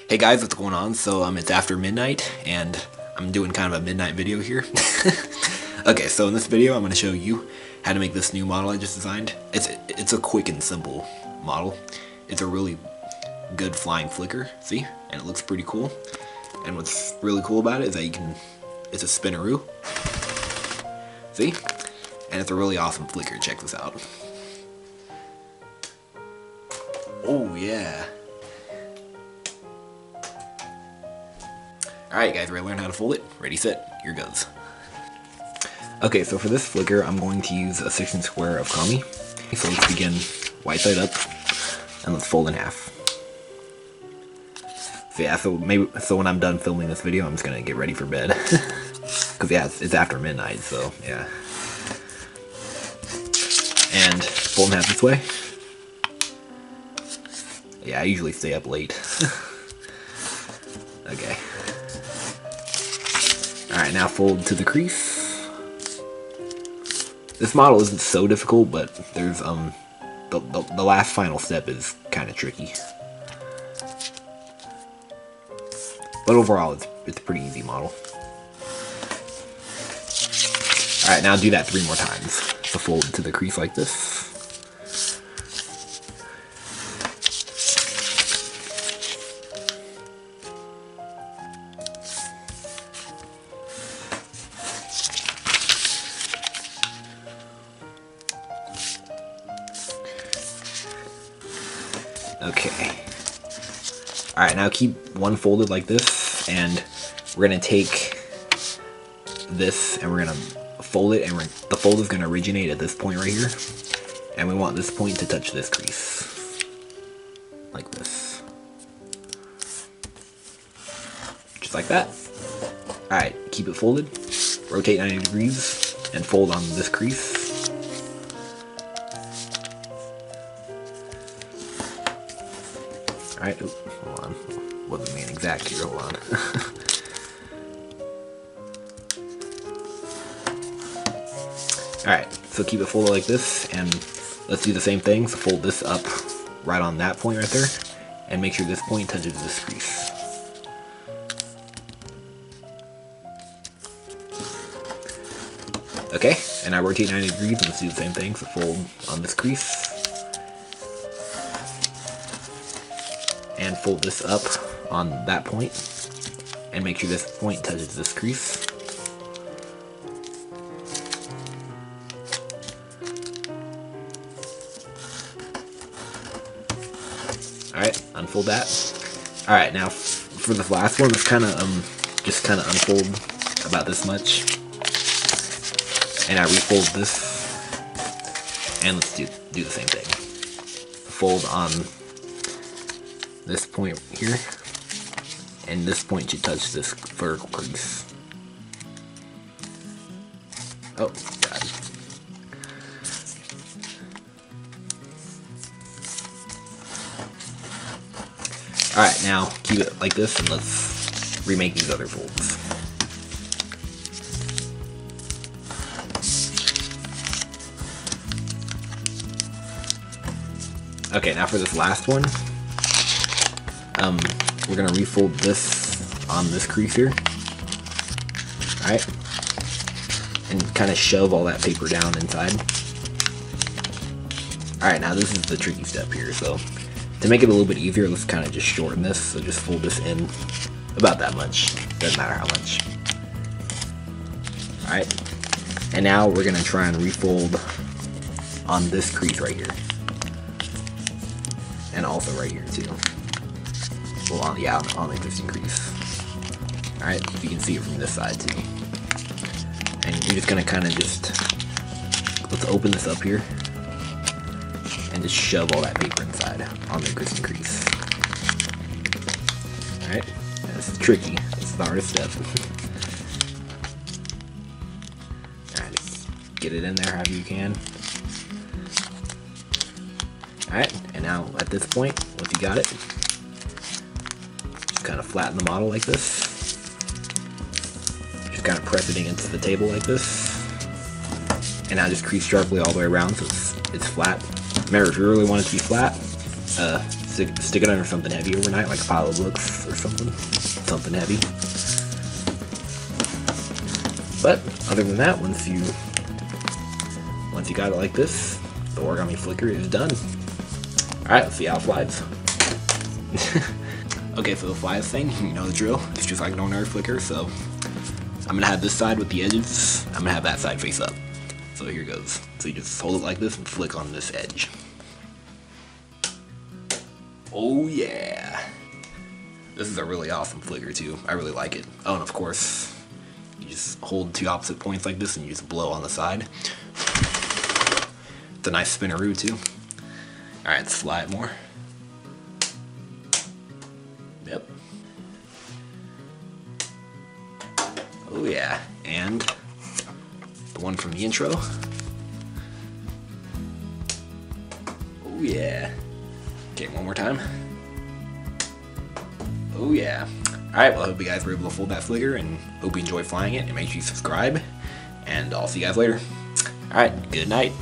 Hey guys, what's going on? So it's after midnight and I'm doing kind of a midnight video here. Okay, so in this video I'm going to show you how to make this new model I just designed. It's a quick and simple model. It's a really good flying flicker, see? And it looks pretty cool. And what's really cool about it is that it's a spinneroo. See? And it's a really awesome flicker. Check this out. Oh yeah. Alright guys, ready to learn how to fold it? Ready, set, here goes. Okay, so for this flicker, I'm going to use a section square of kami. So let's begin white side up, and let's fold in half. So yeah, so when I'm done filming this video, I'm just gonna get ready for bed. Cause yeah, it's after midnight, so yeah. And fold in half this way. Yeah, I usually stay up late. Okay. Alright, now fold to the crease. This model isn't so difficult, but there's the last final step is kind of tricky. But overall, it's a pretty easy model. Alright, now do that 3 more times. So fold to the crease like this. Okay. Alright, now keep one folded like this, and we're going to take this and we're going to fold it, and the fold is going to originate at this point right here. And we want this point to touch this crease. Like this. Just like that. Alright, keep it folded. Rotate 90 degrees and fold on this crease. Alright, hold on. Wasn't being exact here, hold on. Alright, so keep it folded like this, and let's do the same thing. So fold this up right on that point right there, and make sure this point touches this crease. Okay, and now rotate 90 degrees, and let's do the same thing. So fold on this crease. And fold this up on that point, and make sure this point touches this crease. Alright, unfold that. Alright, now for the last one, let's just kind of unfold about this much. And I refold this, and let's do the same thing. Fold on this point here, and this point should touch this vertical crease. Oh god. Alright, now keep it like this, and let's remake these other folds. Okay, now for this last one, we're gonna refold this on this crease here. Alright. And kind of shove all that paper down inside. Alright, now this is the tricky step here, so to make it a little bit easier, let's kind of just shorten this. So just fold this in about that much. Doesn't matter how much. Alright. And now we're gonna try and refold on this crease right here. And also right here too. Well, on the existing crease. Alright, you can see it from this side too. And you're just gonna kind of let's open this up here, and just shove all that paper inside on the existing crease. Alright, this is tricky. This is the hardest step. Alright, just get it in there however you can. Alright, and now at this point, once you got it, just kind of flatten the model like this. Just kind of press it against the table like this. And now just crease sharply all the way around so it's flat. Remember, if you really want it to be flat, stick it under something heavy overnight, like a pile of books or something. Something heavy. But other than that, once you got it like this, the origami flicker is done. Alright, let's see how it flies. Okay, so the flies thing, you know the drill. It's just like an ordinary flicker, so I'm gonna have this side with the edges. I'm gonna have that side face up. So here goes. So you just hold it like this and flick on this edge. Oh yeah! This is a really awesome flicker too. I really like it. Oh, and of course, you just hold two opposite points like this and you just blow on the side. It's a nice spinneroo too. Alright, let's fly it more. Yep. Oh yeah, and the one from the intro. Oh yeah. Okay, one more time. Oh yeah. Alright, well I hope you guys were able to fold that flicker and hope you enjoyed flying it, and make sure you subscribe, and I'll see you guys later. Alright, good night.